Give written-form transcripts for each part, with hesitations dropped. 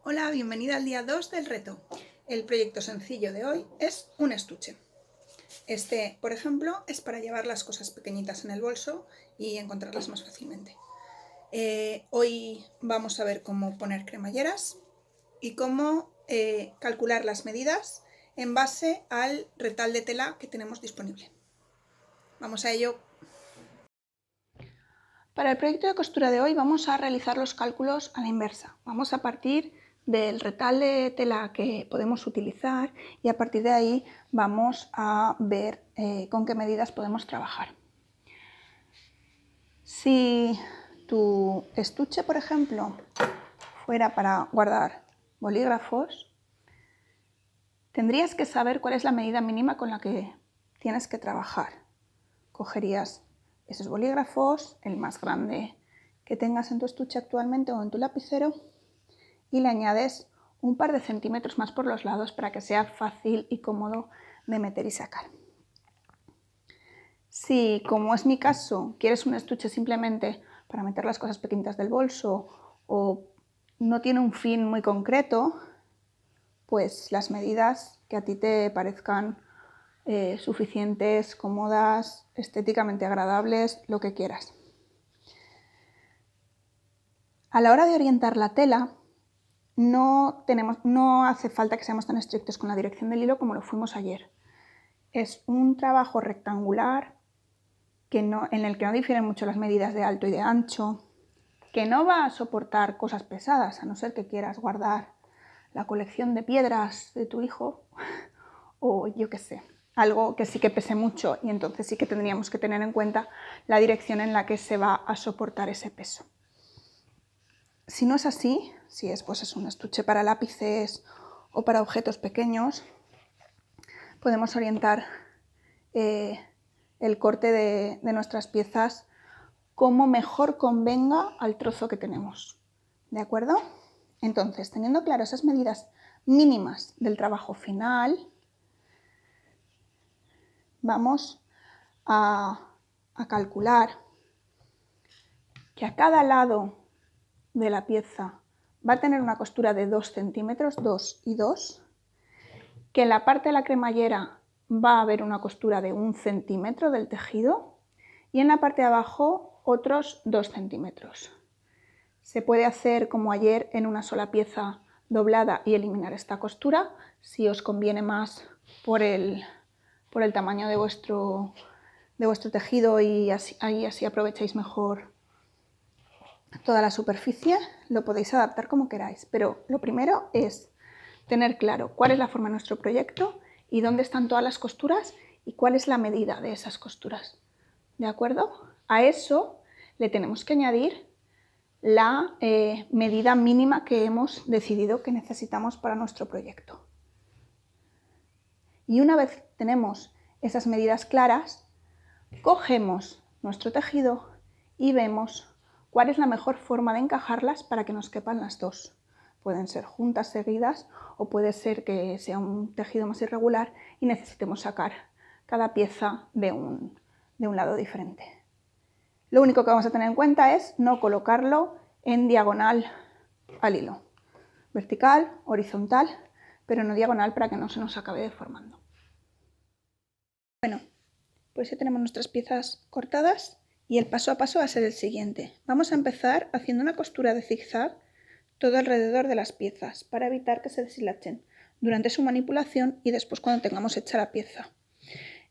Hola, bienvenida al día 2 del reto. El proyecto sencillo de hoy es un estuche. Este, por ejemplo, es para llevar las cosas pequeñitas en el bolso y encontrarlas más fácilmente. Hoy vamos a ver cómo poner cremalleras y cómo calcular las medidas en base al retal de tela que tenemos disponible. Vamos a ello. Para el proyecto de costura de hoy vamos a realizar los cálculos a la inversa. Vamos a partir del retal de tela que podemos utilizar y a partir de ahí vamos a ver con qué medidas podemos trabajar. Si tu estuche, por ejemplo, fuera para guardar bolígrafos, tendrías que saber cuál es la medida mínima con la que tienes que trabajar. Cogerías esos bolígrafos, el más grande que tengas en tu estuche actualmente o en tu lapicero, y le añades un par de centímetros más por los lados para que sea fácil y cómodo de meter y sacar. Si, como es mi caso, quieres un estuche simplemente para meter las cosas pequeñitas del bolso o no tiene un fin muy concreto, pues las medidas que a ti te parezcan suficientes, cómodas, estéticamente agradables, lo que quieras. A la hora de orientar la tela, no hace falta que seamos tan estrictos con la dirección del hilo como lo fuimos ayer. Es un trabajo rectangular en el que no difieren mucho las medidas de alto y de ancho, que no va a soportar cosas pesadas, a no ser que quieras guardar la colección de piedras de tu hijo o yo qué sé, algo que sí que pese mucho, y entonces sí que tendríamos que tener en cuenta la dirección en la que se va a soportar ese peso. Si no es así, si es un estuche para lápices o para objetos pequeños, podemos orientar el corte de nuestras piezas como mejor convenga al trozo que tenemos. ¿De acuerdo? Entonces, teniendo claro esas medidas mínimas del trabajo final, vamos a calcular que a cada lado de la pieza va a tener una costura de 2 centímetros, 2 y 2, que en la parte de la cremallera va a haber una costura de 1 centímetro del tejido y en la parte de abajo otros 2 centímetros. Se puede hacer como ayer en una sola pieza doblada y eliminar esta costura si os conviene más por el tamaño de vuestro tejido y así aprovecháis mejor toda la superficie. Lo podéis adaptar como queráis, pero lo primero es tener claro cuál es la forma de nuestro proyecto y dónde están todas las costuras y cuál es la medida de esas costuras. ¿De acuerdo? A eso le tenemos que añadir la medida mínima que hemos decidido que necesitamos para nuestro proyecto. Y una vez tenemos esas medidas claras, cogemos nuestro tejido y vemos cuál es la mejor forma de encajarlas para que nos quepan las dos. Pueden ser juntas, seguidas, o puede ser que sea un tejido más irregular y necesitemos sacar cada pieza de un lado diferente. Lo único que vamos a tener en cuenta es no colocarlo en diagonal al hilo. Vertical, horizontal, pero no diagonal para que no se nos acabe deformando. Bueno, pues ya tenemos nuestras piezas cortadas y el paso a paso va a ser el siguiente. Vamos a empezar haciendo una costura de zigzag todo alrededor de las piezas para evitar que se deshilachen durante su manipulación y después cuando tengamos hecha la pieza.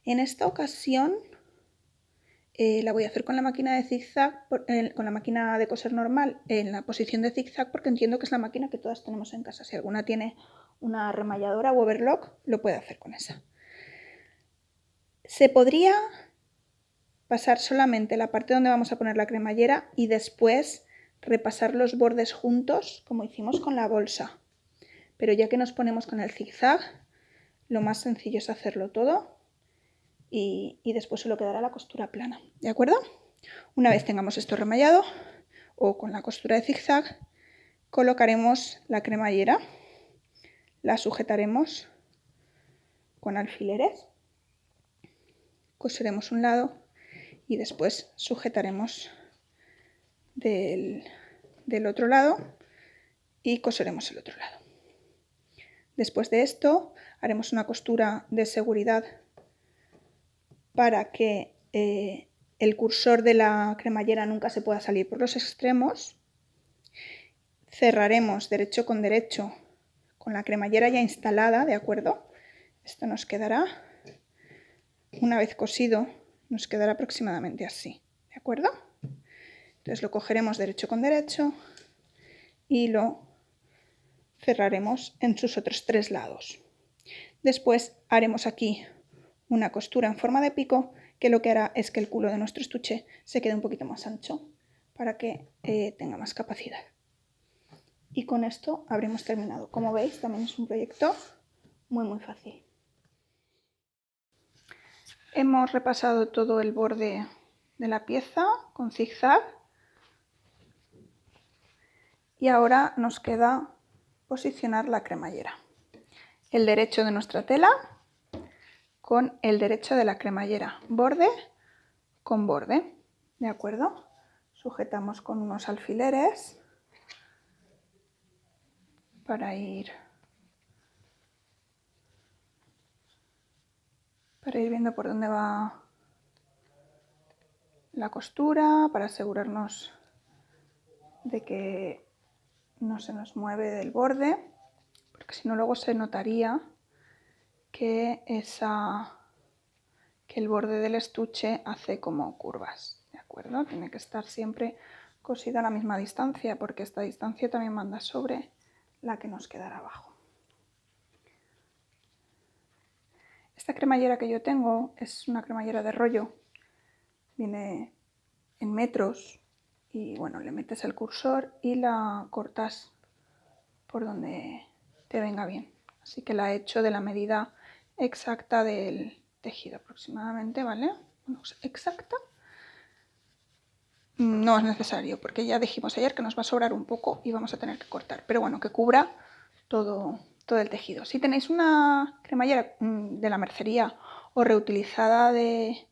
En esta ocasión la voy a hacer con la máquina de zigzag, con la máquina de coser normal en la posición de zigzag, porque entiendo que es la máquina que todas tenemos en casa. Si alguna tiene una remalladora o overlock, lo puede hacer con esa. Se podría pasar solamente la parte donde vamos a poner la cremallera y después repasar los bordes juntos como hicimos con la bolsa. Pero ya que nos ponemos con el zigzag, lo más sencillo es hacerlo todo y después solo quedará la costura plana. ¿De acuerdo? Una vez tengamos esto remallado o con la costura de zigzag, colocaremos la cremallera, la sujetaremos con alfileres, coseremos un lado y después sujetaremos del otro lado y coseremos el otro lado. Después de esto haremos una costura de seguridad para que el cursor de la cremallera nunca se pueda salir por los extremos. Cerraremos derecho con derecho con la cremallera ya instalada, ¿de acuerdo? Esto nos quedará, una vez cosido, nos quedará aproximadamente así, ¿de acuerdo? Entonces lo cogeremos derecho con derecho y lo cerraremos en sus otros 3 lados. Después haremos aquí una costura en forma de pico que lo que hará es que el culo de nuestro estuche se quede un poquito más ancho para que tenga más capacidad. Y con esto habremos terminado. Como veis, también es un proyecto muy fácil. Hemos repasado todo el borde de la pieza con zigzag y ahora nos queda posicionar la cremallera. El derecho de nuestra tela con el derecho de la cremallera, borde con borde, ¿de acuerdo? Sujetamos con unos alfileres para ir viendo por dónde va la costura, para asegurarnos de que no se nos mueve del borde, porque si no luego se notaría que el borde del estuche hace como curvas, ¿de acuerdo? Tiene que estar siempre cosida a la misma distancia, porque esta distancia también manda sobre la que nos quedará abajo. Esta cremallera que yo tengo es una cremallera de rollo, viene en metros y bueno, le metes el cursor y la cortas por donde te venga bien. Así que la he hecho de la medida exacta del tejido aproximadamente, ¿vale? Bueno, exacta no es necesario porque ya dijimos ayer que nos va a sobrar un poco y vamos a tener que cortar, pero bueno, que cubra todo el tejido. Si tenéis una cremallera de la mercería o reutilizada de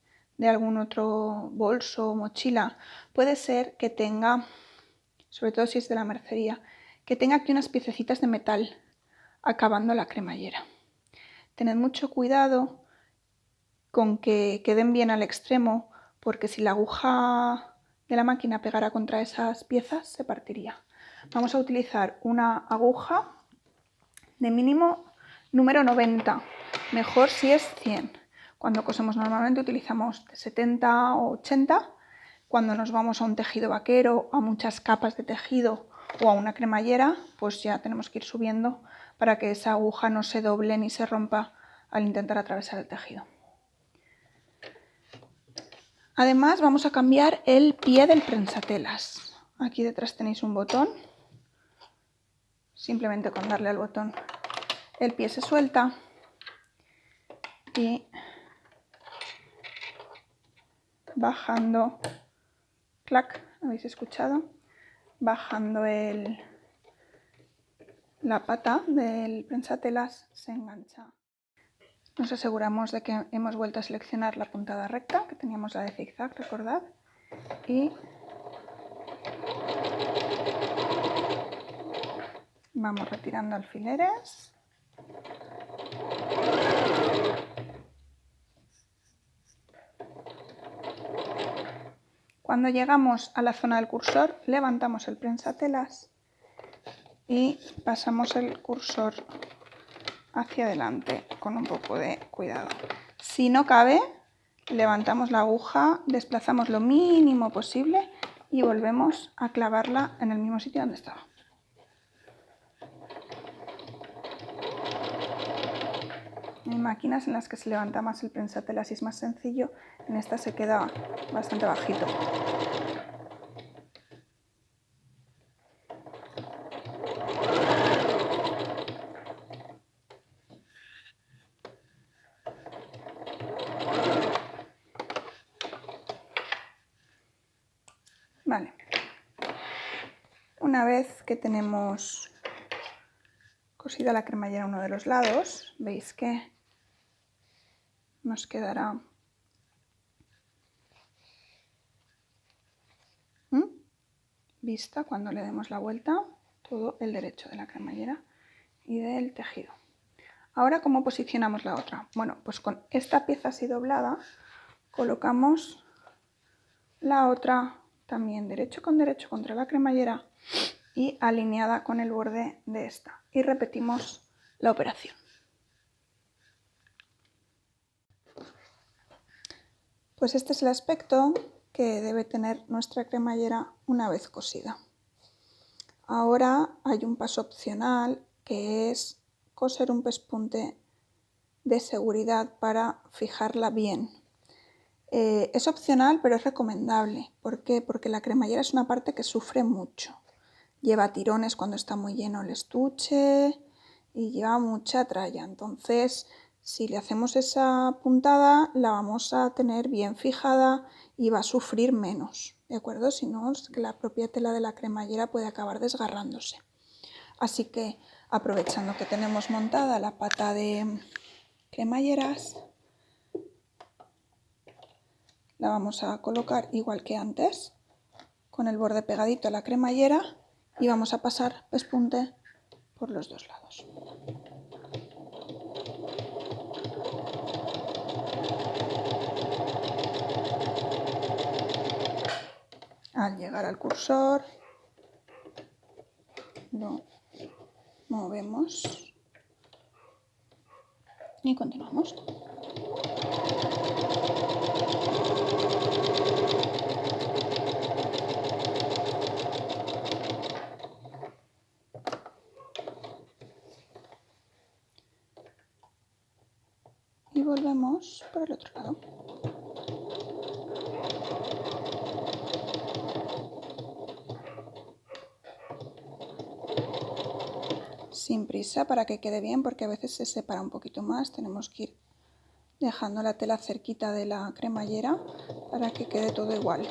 algún otro bolso o mochila, puede ser que tenga, sobre todo si es de la mercería, que tenga aquí unas piececitas de metal acabando la cremallera. Tened mucho cuidado con que queden bien al extremo, porque si la aguja de la máquina pegara contra esas piezas se partiría. Vamos a utilizar una aguja de mínimo número 90, mejor si es 100. Cuando cosemos normalmente utilizamos de 70 o 80. Cuando nos vamos a un tejido vaquero, a muchas capas de tejido o a una cremallera, pues ya tenemos que ir subiendo para que esa aguja no se doble ni se rompa al intentar atravesar el tejido. Además vamos a cambiar el pie del prensatelas. Aquí detrás tenéis un botón. Simplemente con darle al botón el pie se suelta y bajando, clac, ¿habéis escuchado? Bajando la pata del prensatelas se engancha. Nos aseguramos de que hemos vuelto a seleccionar la puntada recta, que teníamos la de zigzag, recordad, y vamos retirando alfileres. Cuando llegamos a la zona del cursor, levantamos el prensatelas y pasamos el cursor hacia adelante con un poco de cuidado. Si no cabe, levantamos la aguja, desplazamos lo mínimo posible y volvemos a clavarla en el mismo sitio donde estaba. Hay máquinas en las que se levanta más el prensatelas y es más sencillo, en esta se queda bastante bajito. Vale. Una vez que tenemos cosida la cremallera a uno de los lados, veis que nos quedará vista cuando le demos la vuelta. todo el derecho de la cremallera y del tejido. Ahora, ¿cómo posicionamos la otra? Bueno, pues con esta pieza así doblada colocamos la otra también derecho contra la cremallera y alineada con el borde de esta. Y repetimos la operación. Pues este es el aspecto que debe tener nuestra cremallera una vez cosida. Ahora hay un paso opcional que es coser un pespunte de seguridad para fijarla bien. Es opcional, pero es recomendable. ¿Por qué? Porque la cremallera es una parte que sufre mucho. Lleva tirones cuando está muy lleno el estuche y lleva mucha tralla. Entonces, si le hacemos esa puntada, la vamos a tener bien fijada y va a sufrir menos, ¿de acuerdo? Si no, es que la propia tela de la cremallera puede acabar desgarrándose. Así que, aprovechando que tenemos montada la pata de cremalleras, la vamos a colocar igual que antes, con el borde pegadito a la cremallera y vamos a pasar pespunte por los dos lados. Al llegar al cursor, lo movemos y continuamos. Y volvemos por el otro lado. Sin prisa para que quede bien, porque a veces se separa un poquito más. Tenemos que ir dejando la tela cerquita de la cremallera para que quede todo igual.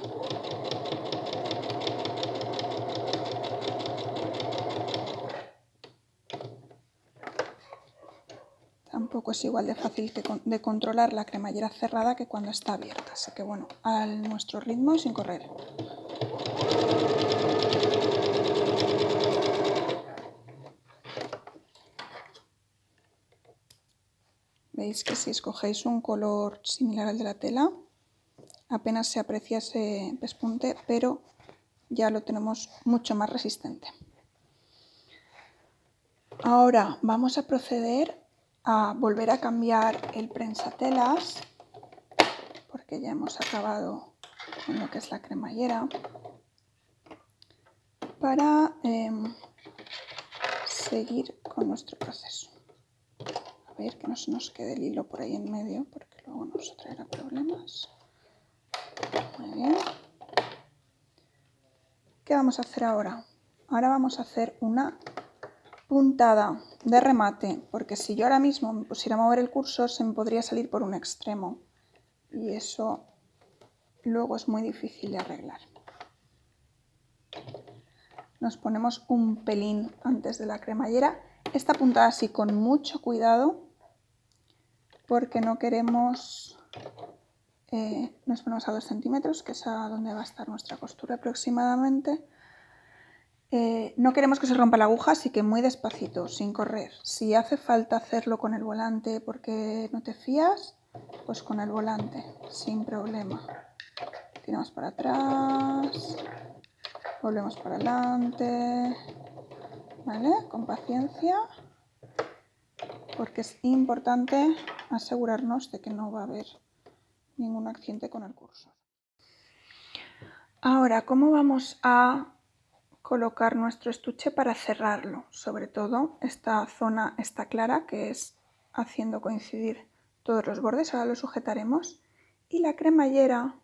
Tampoco es igual de fácil de controlar la cremallera cerrada que cuando está abierta. Así que bueno, a nuestro ritmo y sin correr. Veis que si escogéis un color similar al de la tela, apenas se aprecia ese pespunte, pero ya lo tenemos mucho más resistente. Ahora vamos a proceder a volver a cambiar el prensatelas, porque ya hemos acabado con lo que es la cremallera, para seguir con nuestro proceso. A ver que no se nos quede el hilo por ahí en medio, porque luego nos traerá problemas. Muy bien. ¿Qué vamos a hacer ahora? Ahora vamos a hacer una puntada de remate, porque si yo ahora mismo me pusiera a mover el cursor se me podría salir por un extremo y eso luego es muy difícil de arreglar. Nos ponemos un pelín antes de la cremallera, esta puntada así con mucho cuidado, porque no queremos, nos ponemos a 2 centímetros, que es a donde va a estar nuestra costura aproximadamente. No queremos que se rompa la aguja, así que muy despacito, sin correr. Si hace falta hacerlo con el volante porque no te fías, pues con el volante, sin problema. Tiramos para atrás, volvemos para adelante, ¿vale? Con paciencia, porque es importante asegurarnos de que no va a haber ningún accidente con el cursor. Ahora, ¿cómo vamos a colocar nuestro estuche para cerrarlo? Sobre todo esta zona está clara, que es haciendo coincidir todos los bordes. Ahora lo sujetaremos y la cremallera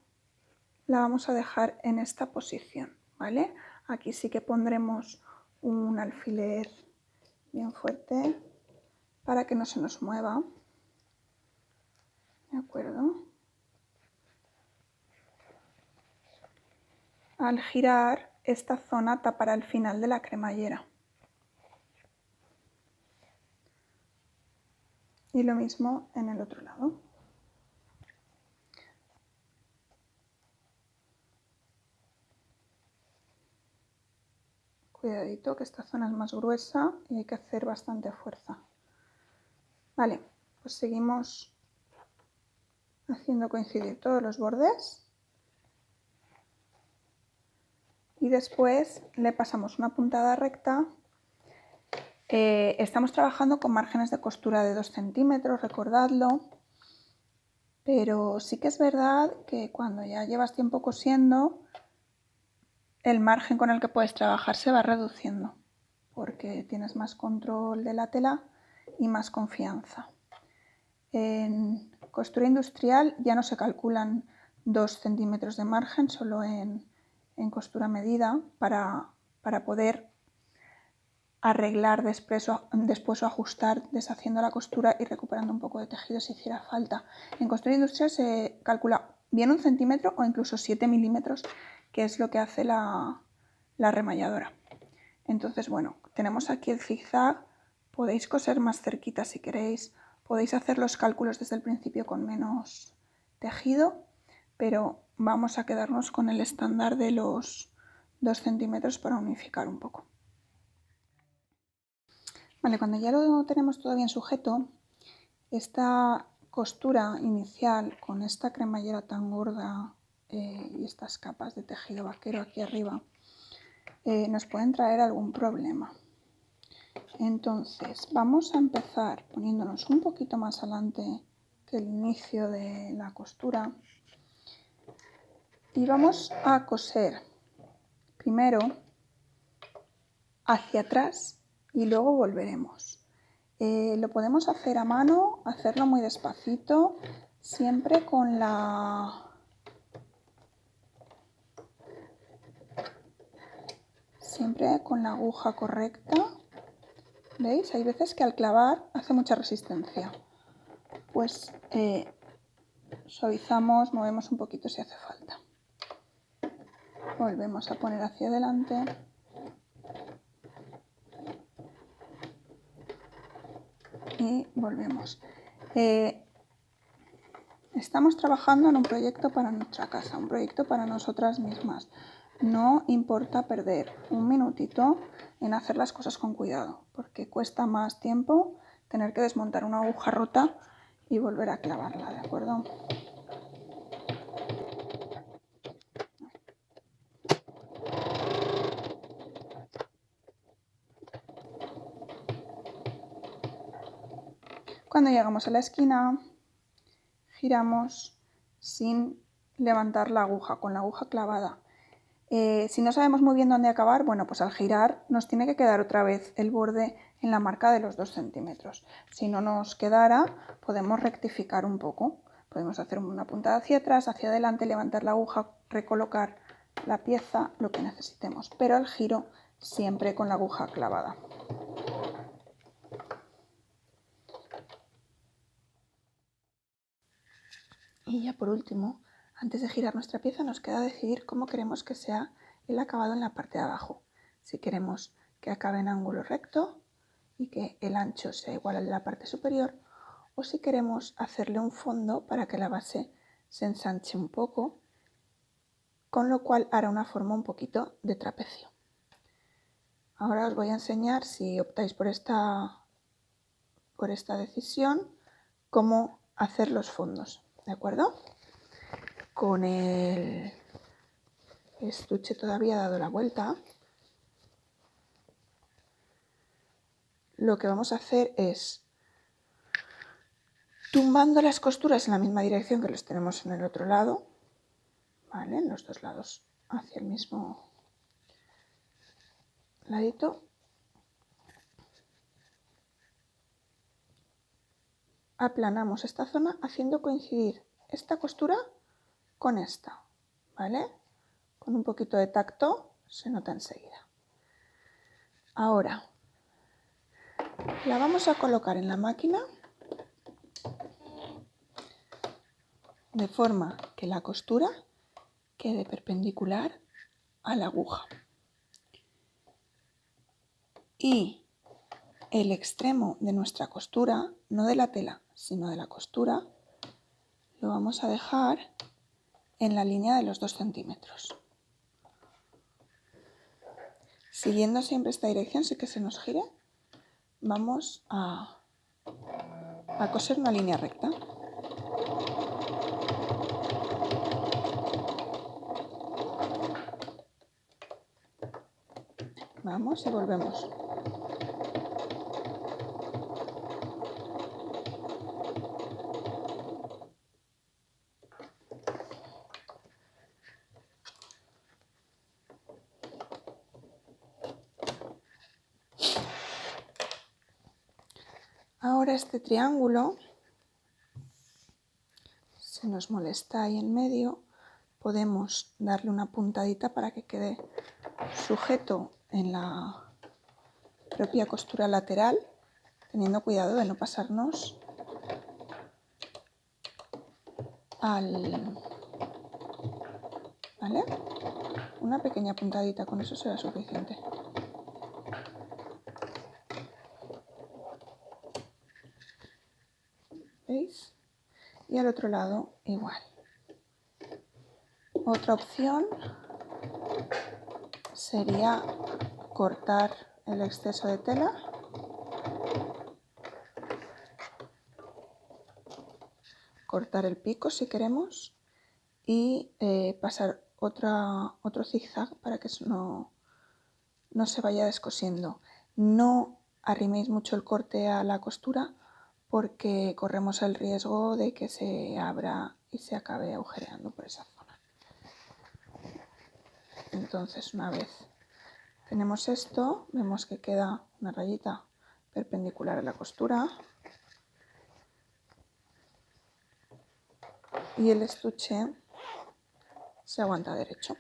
la vamos a dejar en esta posición, ¿vale? Aquí sí que pondremos un alfiler bien fuerte para que no se nos mueva, ¿de acuerdo? Al girar, esta zona tapará el final de la cremallera. Y lo mismo en el otro lado. Cuidadito, que esta zona es más gruesa y hay que hacer bastante fuerza. Vale, pues seguimos haciendo coincidir todos los bordes. Y después le pasamos una puntada recta. Estamos trabajando con márgenes de costura de 2 centímetros, recordadlo. Pero sí que es verdad que cuando ya llevas tiempo cosiendo, el margen con el que puedes trabajar se va reduciendo, porque tienes más control de la tela y más confianza. En costura industrial ya no se calculan 2 centímetros de margen, solo en costura medida, para poder arreglar después o ajustar deshaciendo la costura y recuperando un poco de tejido si hiciera falta. En costura industrial se calcula bien 1 centímetro o incluso 7 milímetros, que es lo que hace la remalladora. Entonces, bueno, tenemos aquí el zigzag, podéis coser más cerquita si queréis, podéis hacer los cálculos desde el principio con menos tejido, pero vamos a quedarnos con el estándar de los 2 centímetros para unificar un poco. Vale, cuando ya lo tenemos todo bien sujeto, esta costura inicial con esta cremallera tan gorda y estas capas de tejido vaquero aquí arriba nos pueden traer algún problema. Entonces vamos a empezar poniéndonos un poquito más adelante que el inicio de la costura y vamos a coser primero hacia atrás y luego volveremos. Lo podemos hacer a mano, hacerlo muy despacito, siempre con la aguja correcta. ¿Veis? Hay veces que al clavar hace mucha resistencia. Pues suavizamos, movemos un poquito si hace falta. Volvemos a poner hacia adelante. Y volvemos. Estamos trabajando en un proyecto para nuestra casa, un proyecto para nosotras mismas. No importa perder un minutito en hacer las cosas con cuidado, porque cuesta más tiempo tener que desmontar una aguja rota y volver a clavarla, ¿de acuerdo? Cuando llegamos a la esquina, giramos sin levantar la aguja, con la aguja clavada. Si no sabemos muy bien dónde acabar, bueno, pues al girar nos tiene que quedar otra vez el borde en la marca de los 2 centímetros. Si no nos quedara, podemos rectificar un poco. Podemos hacer una puntada hacia atrás, hacia adelante, levantar la aguja, recolocar la pieza, lo que necesitemos. Pero al giro siempre con la aguja clavada. Y ya por último, antes de girar nuestra pieza nos queda decidir cómo queremos que sea el acabado en la parte de abajo. Si queremos que acabe en ángulo recto y que el ancho sea igual al de la parte superior, o si queremos hacerle un fondo para que la base se ensanche un poco, con lo cual hará una forma un poquito de trapecio. Ahora os voy a enseñar, si optáis por esta decisión, cómo hacer los fondos, ¿de acuerdo? Con el estuche todavía dado la vuelta, lo que vamos a hacer es, tumbando las costuras en la misma dirección que los tenemos en el otro lado, ¿vale? En los dos lados hacia el mismo ladito, aplanamos esta zona haciendo coincidir esta costura con esta, ¿vale? Con un poquito de tacto se nota enseguida. Ahora la vamos a colocar en la máquina de forma que la costura quede perpendicular a la aguja. Y el extremo de nuestra costura, no de la tela, sino de la costura, lo vamos a dejar en la línea de los 2 centímetros. Siguiendo siempre esta dirección, sí que se nos gire, vamos a coser una línea recta. Vamos y volvemos. Ahora este triángulo, si nos molesta ahí en medio, podemos darle una puntadita para que quede sujeto en la propia costura lateral, teniendo cuidado de no pasarnos ¿vale? Una pequeña puntadita, con eso será suficiente. ¿Veis? Y al otro lado igual. Otra opción sería cortar el exceso de tela cortar el pico si queremos y pasar otro zigzag para que no se vaya descosiendo. No arriméis mucho el corte a la costura porque corremos el riesgo de que se abra y se acabe agujereando por esa zona. Entonces, una vez tenemos esto, vemos que queda una rayita perpendicular a la costura y el estuche se aguanta derecho.